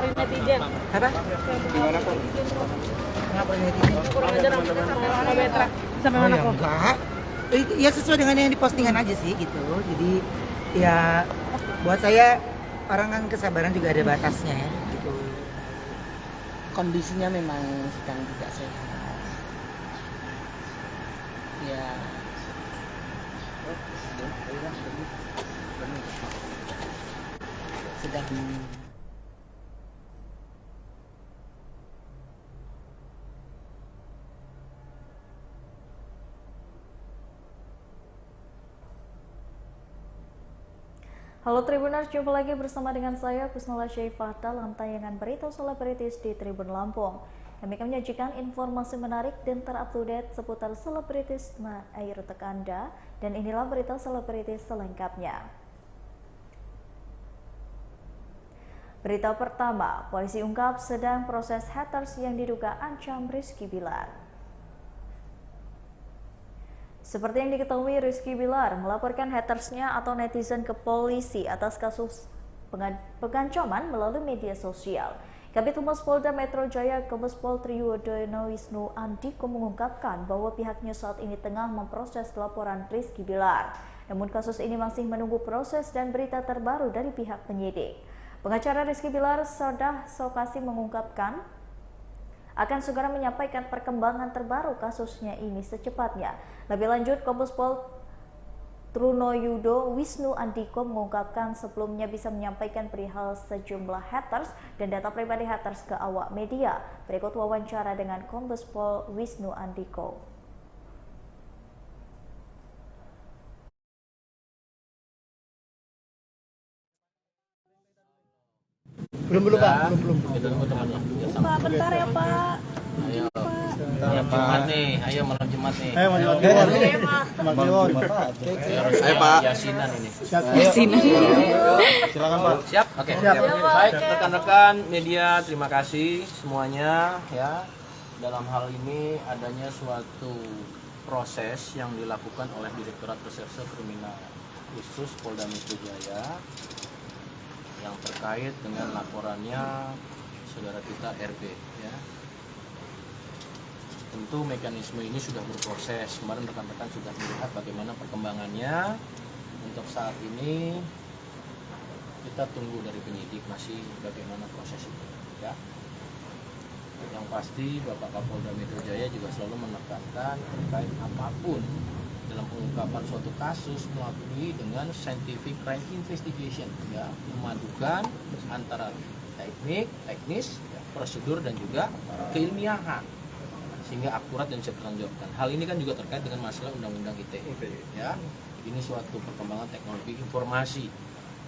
komentarin netizen. Apa? Gimana kok? Kenapa netizen? Kurang ajar sama Betra. Sampai Oh mana ya kok? enggak. Ya sesuai dengan yang di postingan aja sih gitu. Jadi ya buat saya orang kan kesabaran juga ada batasnya ya gitu. Kondisinya memang sedang tidak sehat. Ya. Sedang Halo Tribuners, jumpa lagi bersama dengan saya Kusnala Syaifah dalam tayangan berita selebritis di Tribun Lampung. Kami akan menyajikan informasi menarik dan terupdate seputar selebritis air untuk Anda, dan inilah berita selebritis selengkapnya. Berita pertama, polisi ungkap sedang proses haters yang diduga ancam Rizky Bilar. Seperti yang diketahui, Rizky Bilar melaporkan hatersnya atau netizen ke polisi atas kasus pengancaman melalui media sosial. Kabid Humas Polda Metro Jaya Kombes Pol Triyodono Wisnu Andiko mengungkapkan bahwa pihaknya saat ini tengah memproses laporan Rizky Bilar. Namun kasus ini masih menunggu proses dan berita terbaru dari pihak penyidik. Pengacara Rizky Bilar, Sodah Sokasi, mengungkapkan akan segera menyampaikan perkembangan terbaru kasusnya ini secepatnya. Lebih lanjut, Kombes Pol Trunoyudo Wisnu Andiko mengungkapkan sebelumnya bisa menyampaikan perihal sejumlah haters dan data pribadi haters ke awak media. Berikut wawancara dengan Kombes Pol Wisnu Andiko. Belum Pak, belum. Kita tunggu temannya. Pak, bentar ya Pak. Ayo. Malam Jumat nih, ayo malam Jumat nih. Ayo malam Jumat. Ayo Pak. Yasinan ini. Yasinan. Silakan Pak. Siap? Oke. Baik, rekan-rekan media, terima kasih semuanya ya. Dalam hal ini adanya suatu proses yang dilakukan oleh Direktorat Reserse Kriminal Khusus Polda Metro Jaya yang terkait dengan laporannya saudara kita RB ya. Tentu mekanisme ini sudah berproses. Kemarin rekan-rekan sudah melihat bagaimana perkembangannya. Untuk saat ini kita tunggu dari penyidik masih bagaimana proses itu ya. Yang pasti Bapak Kapolda Metro Jaya juga selalu menekankan terkait apapun dalam pengungkapan suatu kasus melalui dengan scientific crime investigation ya, memadukan antara teknis, ya, prosedur dan juga keilmiahan sehingga akurat dan bisa bertanggungjawabkan. Hal ini kan juga terkait dengan masalah undang-undang ITE ya. Ini suatu perkembangan teknologi informasi.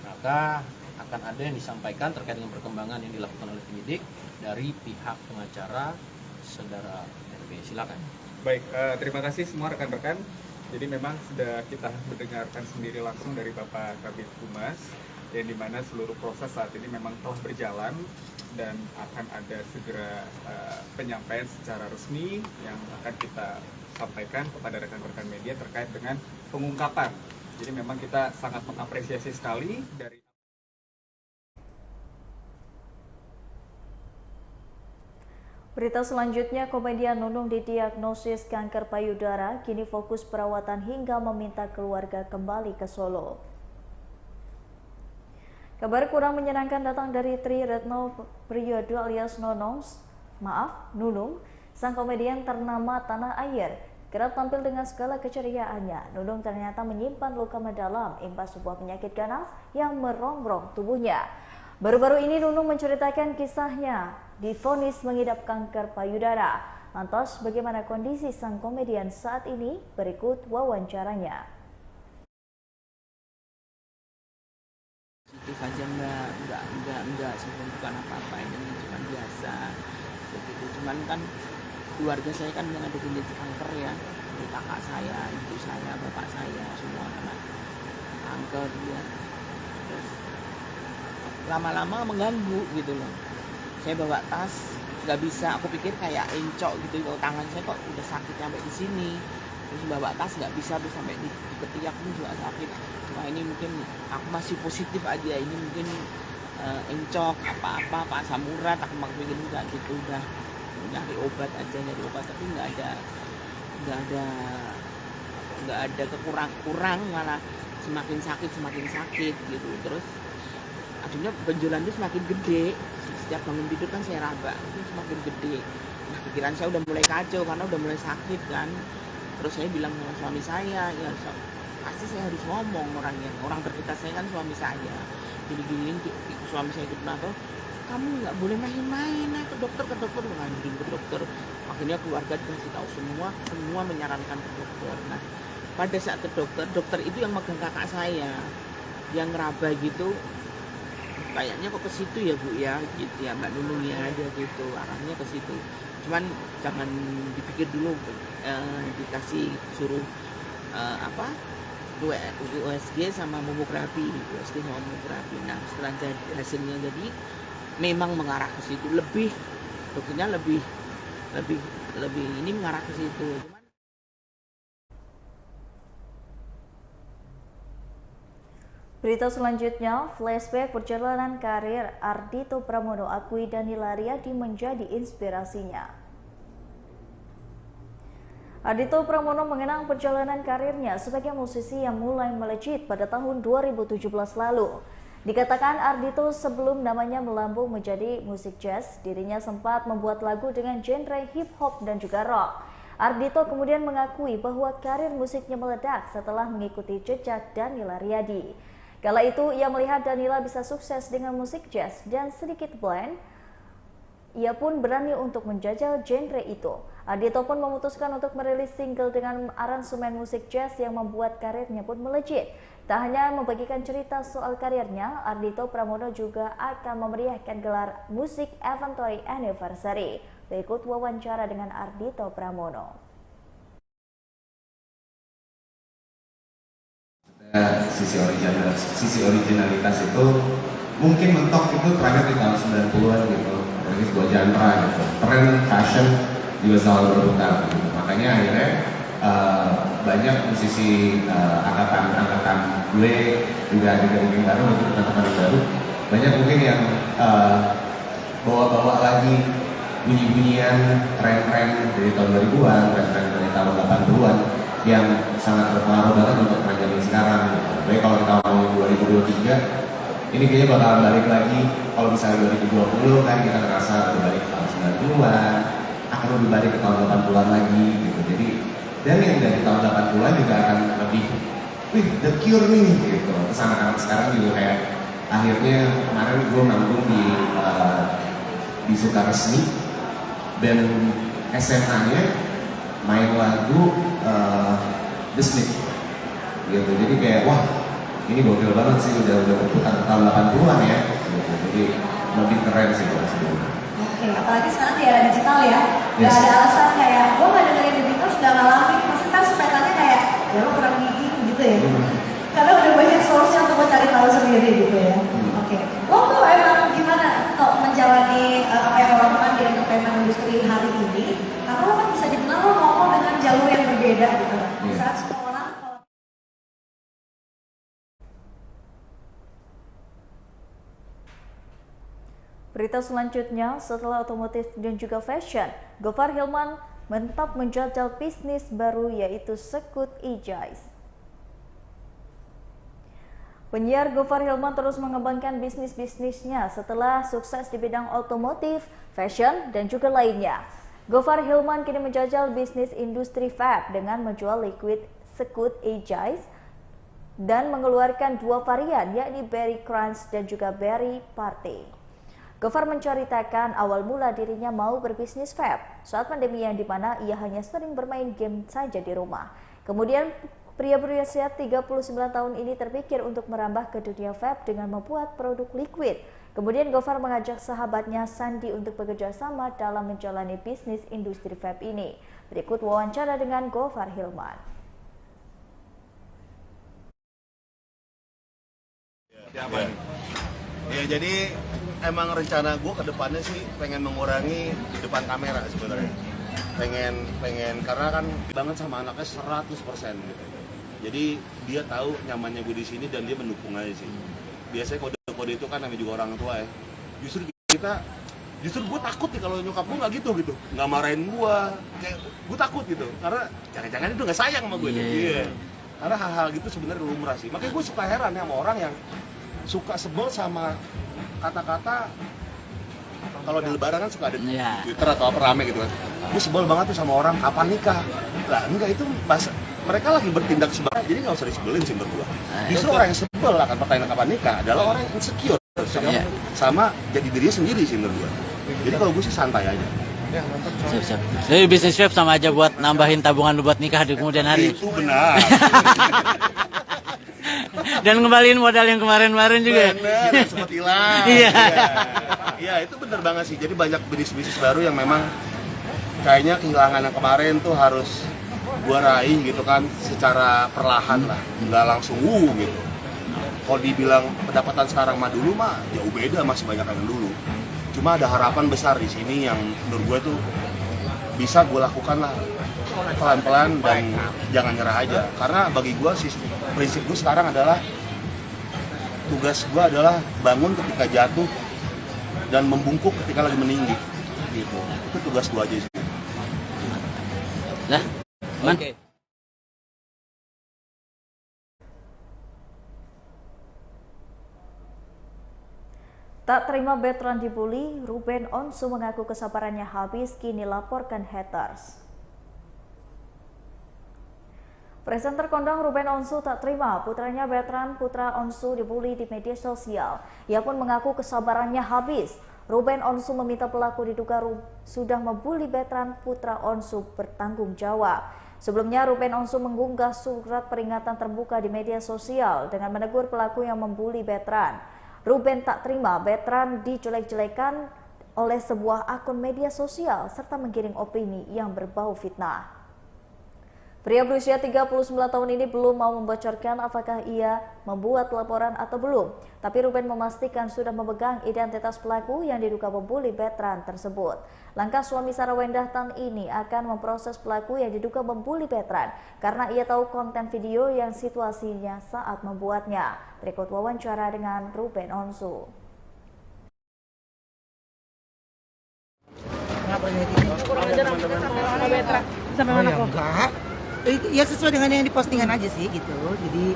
Maka akan ada yang disampaikan terkait dengan perkembangan yang dilakukan oleh penyidik dari pihak pengacara saudara RB. Silakan. Baik, terima kasih semua rekan-rekan. Jadi memang sudah kita mendengarkan sendiri langsung dari Bapak Kabid Humas, yang dimana seluruh proses saat ini memang telah berjalan dan akan ada segera penyampaian secara resmi yang akan kita sampaikan kepada rekan-rekan media terkait dengan pengungkapan. Jadi memang kita sangat mengapresiasi sekali dari Berita selanjutnya, komedian Nunung didiagnosis kanker payudara, kini fokus perawatan hingga meminta keluarga kembali ke Solo. Kabar kurang menyenangkan datang dari Tri Retno Priyodo alias Nunung. Sang komedian ternama tanah air. Kerap tampil dengan segala keceriaannya, Nunung ternyata menyimpan luka mendalam imbas sebuah penyakit ganas yang merongrong tubuhnya. Baru-baru ini Nunung menceritakan kisahnya divonis mengidap kanker payudara. Lantas bagaimana kondisi sang komedian saat ini? Berikut wawancaranya. itu saja enggak sebenarnya bukan apa-apa, ini cuma biasa begitu. Cuman kan keluarga saya kan yang ada genetik kanker ya, dari kakak saya, ibu saya, bapak saya semua kena kanker ya. Terus lama-lama mengganggu gitu loh. Saya bawa tas nggak bisa, aku pikir kayak encok gitu, kalau tangan saya kok udah sakit sampai di sini. Terus bawa tas nggak bisa, terus sampai di ketiak pun juga sakit. Wah ini mungkin aku masih positif aja, ini mungkin encok apa-apa Pak Samurat, aku pikir enggak gitu, udah nyari obat tapi nggak ada kurang malah semakin sakit gitu. Terus akhirnya benjolan itu semakin gede, setiap bangun tidur kan saya raba itu semakin gede. Nah pikiran saya udah mulai kacau karena udah mulai sakit kan. Terus saya bilang sama suami saya, ya pasti saya harus ngomong, orang terdekat saya kan suami saya, gini suami saya itu kenapa, kamu nggak boleh main-main, ke dokter ngandung ke dokter. Akhirnya keluarga dikasih tahu, semua menyarankan ke dokter. Nah pada saat ke dokter itu yang megang kakak saya yang ngeraba gitu, kayaknya kok ke situ ya Bu ya, gitu ya Mbak Nunung ya, dia gitu arahnya ke situ. Cuman jangan dipikir dulu, dikasih suruh USG sama mamografi, Nah setelah hasilnya jadi memang mengarah ke situ, dokternya lebih ini mengarah ke situ. Berita selanjutnya, flashback perjalanan karir Ardhito Pramono akui Danila Riyadi menjadi inspirasinya. Ardhito Pramono mengenang perjalanan karirnya sebagai musisi yang mulai melejit pada tahun 2017 lalu. Dikatakan Ardhito sebelum namanya melambung menjadi musik jazz, dirinya sempat membuat lagu dengan genre hip hop dan juga rock. Ardhito kemudian mengakui bahwa karir musiknya meledak setelah mengikuti jejak Danila Riyadi. Kala itu ia melihat Danila bisa sukses dengan musik jazz dan sedikit blend. Ia pun berani untuk menjajal genre itu. Ardhito pun memutuskan untuk merilis single dengan aransemen musik jazz yang membuat karirnya pun melejit. Tak hanya membagikan cerita soal karirnya, Ardhito Pramono juga akan memeriahkan gelar Music Inventory Anniversary. Berikut wawancara dengan Ardhito Pramono. Sisi originalitas itu mungkin mentok itu terakhir di tahun 90-an gitu, apalagi sebuah genre gitu, tren fashion juga selalu berputar gitu. Makanya akhirnya banyak musisi angkatan gue juga ada mungkin baru, teman-teman baru, banyak mungkin yang bawa lagi bunyi-bunyian tren-tren dari tahun 2000-an, tren-tren dari tahun 80-an yang sangat berpengaruh banget untuk tren zaman sekarang. Baik kalau kita ngomong 2023, ini kayaknya bakalan balik lagi. Kalau misalnya 2020 kan kita ngerasa udah balik ke tahun 90-an, akan lebih balik ke tahun 80-an lagi gitu. Jadi dan yang dari tahun 80-an juga akan lebih, wih, The Cure nih gitu. Terus anak-anak sekarang juga kayak akhirnya kemarin gue manggung di Sukaresmi dan SMA-nya main lagu The Smiths gitu. Jadi kayak wah, ini gokil banget sih, udah berputar tahun 80-an ya gitu. Jadi lebih keren sih kalau sebelumnya. Oke, apalagi sekarang di era digital ya, Yes. gak ada alasan kayak gue gak dengerin The Beatles, gak ngalamin, pasti kan sepetannya kayak ya lo kurang gigi gitu ya. Karena udah banyak source-nya untuk cari tahu sendiri gitu ya. Oke, lo tuh emang gimana kok menjalani apa yang lo lakukan di entertainment industri hari ini? Karena lo kan bisa dibilang lo ngomong dengan jalur yang berbeda gitu. Saat semua orang Berita selanjutnya, setelah otomotif dan juga fashion, Gofar Hilman mentap menjajal bisnis baru yaitu Sekut Ijaz. Penyiar Gofar Hilman terus mengembangkan bisnisnya setelah sukses di bidang otomotif, fashion, dan juga lainnya. Gofar Hilman kini menjajal bisnis industri vape dengan menjual liquid Sekut Ijaz dan mengeluarkan dua varian yakni Berry Crunch dan juga Berry Party. Gofar menceritakan awal mula dirinya mau berbisnis vape saat pandemi yang dimana ia hanya sering bermain game saja di rumah. Kemudian pria berusia 39 tahun ini terpikir untuk merambah ke dunia vape dengan membuat produk liquid. Kemudian Gofar mengajak sahabatnya Sandi untuk bekerja sama dalam menjalani bisnis industri vape ini. Berikut wawancara dengan Gofar Hilman. Ya jadi emang rencana gue ke depannya sih pengen mengurangi di depan kamera sebenarnya. Pengen karena kan banget sama anaknya 100% gitu. Jadi dia tahu nyamannya gue di sini dan dia mendukung aja sih. Biasanya kalau udah kode-kode itu kan namanya juga orang tua ya. Justru gue takut nih kalau nyokap gue nggak gitu, nggak marahin gue, kayak gue takut gitu, karena jangan-jangan itu nggak sayang sama gue. Iya. Karena hal-hal gitu sebenarnya lumrah sih. Makanya gue suka heran ya sama orang yang suka sebel sama kata-kata. Kalau di Lebaran kan suka ada di Twitter atau apa rame gitu kan. Gue sebel banget tuh sama orang kapan nikah. Lah enggak, itu mereka lagi bertindak sebagai, jadi nggak usah disebelin sih menurut gue. Justru orang yang sebel akan pertanyaan kapan nikah adalah orang yang insecure sama jadi dirinya sendiri sih menurut gue. Jadi kalau gue sih santai aja. Siap. Jadi bisnis vape sama aja buat nambahin tabungan lu buat nikah di kemudian hari. Itu benar. Dan ngembaliin modal yang kemarin-kemarin juga. Bener, yang sempat hilang. Iya, itu bener banget sih. Jadi banyak bisnis-bisnis baru yang memang kayaknya kehilangan yang kemarin tuh harus gua raih gitu kan, secara perlahan lah, nggak langsung gitu. Kalau dibilang pendapatan sekarang mah dulu mah jauh beda, masih banyak yang dulu. Cuma ada harapan besar di sini yang menurut gue tuh bisa gue lakukan lah pelan-pelan dan jangan nyerah aja. Karena bagi gue sih prinsip gue sekarang adalah tugas gue adalah bangun ketika jatuh dan membungkuk ketika lagi meninggi gitu. Itu tugas gue aja sih. Lah, man. Tak terima veteran dibully, Ruben Onsu mengaku kesabarannya habis kini laporkan haters. Presenter kondang Ruben Onsu tak terima putranya veteran Putra Onsu dibully di media sosial. Ia pun mengaku kesabarannya habis. Ruben Onsu meminta pelaku diduga sudah membuli veteran Putra Onsu bertanggung jawab. Sebelumnya Ruben Onsu mengunggah surat peringatan terbuka di media sosial dengan menegur pelaku yang membuli veteran. Ruben tak terima veteran dijelek-jelekan oleh sebuah akun media sosial serta menggiring opini yang berbau fitnah. Pria berusia 39 tahun ini belum mau membocorkan apakah ia membuat laporan atau belum. Tapi Ruben memastikan sudah memegang identitas pelaku yang diduga membuli veteran tersebut. Langkah suami Sarah Wendah Tan ini akan memproses pelaku yang diduga membuli veteran karena ia tahu konten video yang situasinya saat membuatnya. Berikut wawancara dengan Ruben Onsu. Kurang ajar sama veteran sampai mana kok? Enggak. Ya sesuai dengan yang dipostingan aja sih gitu. Jadi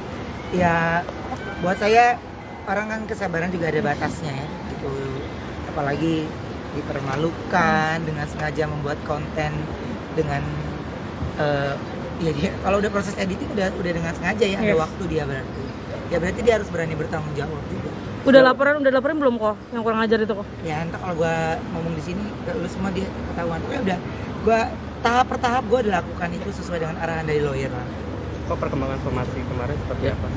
ya buat saya orang kan kesabaran juga ada batasnya ya gitu. Apalagi dipermalukan dengan sengaja membuat konten dengan ya dia kalau udah proses editing udah dengan sengaja ya, ada waktu dia berarti. Ya berarti dia harus berani bertanggung jawab juga. Udah laporan belum kok yang kurang ajar itu kok? Ya entah, kalau gua ngomong di sini lu semua dia ketahuan. Ya udah gua tahap per tahap gue dilakukan itu sesuai dengan arahan dari lawyer lah. Kok perkembangan somasi kemarin seperti apa?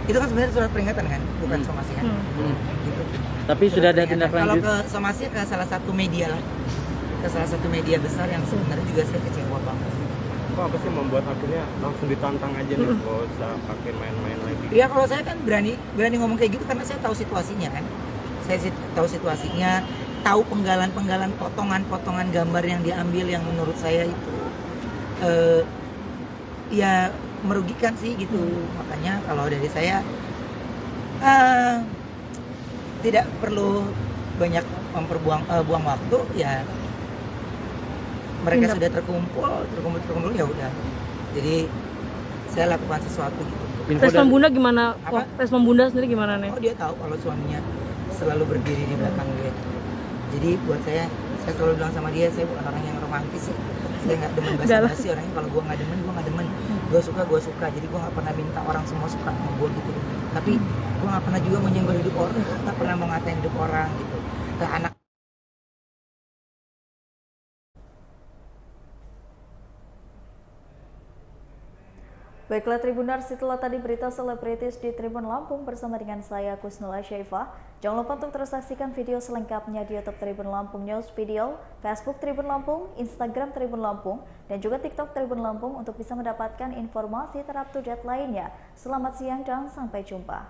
Itu kan sebenarnya surat peringatan kan, bukan somasi kan. Gitu. Tapi sudah ada tindak lanjut. Kalau ke somasi ke salah satu media lah, ke salah satu media besar yang sebenarnya juga saya kecewa banget. Kok apa sih membuat akhirnya langsung ditantang aja nih, gak usah pakai main-main lagi? Iya, kalau saya kan berani ngomong kayak gitu karena saya tahu situasinya kan. Saya tahu situasinya, tahu penggalan-penggalan, potongan-potongan gambar yang diambil yang menurut saya itu ya merugikan sih gitu. Makanya kalau dari saya tidak perlu banyak buang waktu ya. Mereka sudah terkumpul ya udah. Jadi saya lakukan sesuatu gitu. Respon Bunda gimana? Kok respon Bunda sendiri gimana nih? Oh, dia tahu kalau suaminya selalu berdiri di belakang dia. Jadi buat saya selalu bilang sama dia, saya bukan orang yang romantis sih. Saya nggak demen basa-basi orangnya. Kalau gue nggak demen. Gue suka. Jadi gue nggak pernah minta orang semua suka sama gue gitu. Tapi gue nggak pernah juga menyenggol hidup orang, nggak pernah mau ngatain hidup orang gitu. Nah, anak Baiklah Tribuners, setelah tadi berita selebritis di Tribun Lampung bersama dengan saya Kusnula Syaifah. Jangan lupa untuk terus saksikan video selengkapnya di YouTube Tribun Lampung News Video, Facebook Tribun Lampung, Instagram Tribun Lampung, dan juga TikTok Tribun Lampung untuk bisa mendapatkan informasi terupdate lainnya. Selamat siang dan sampai jumpa.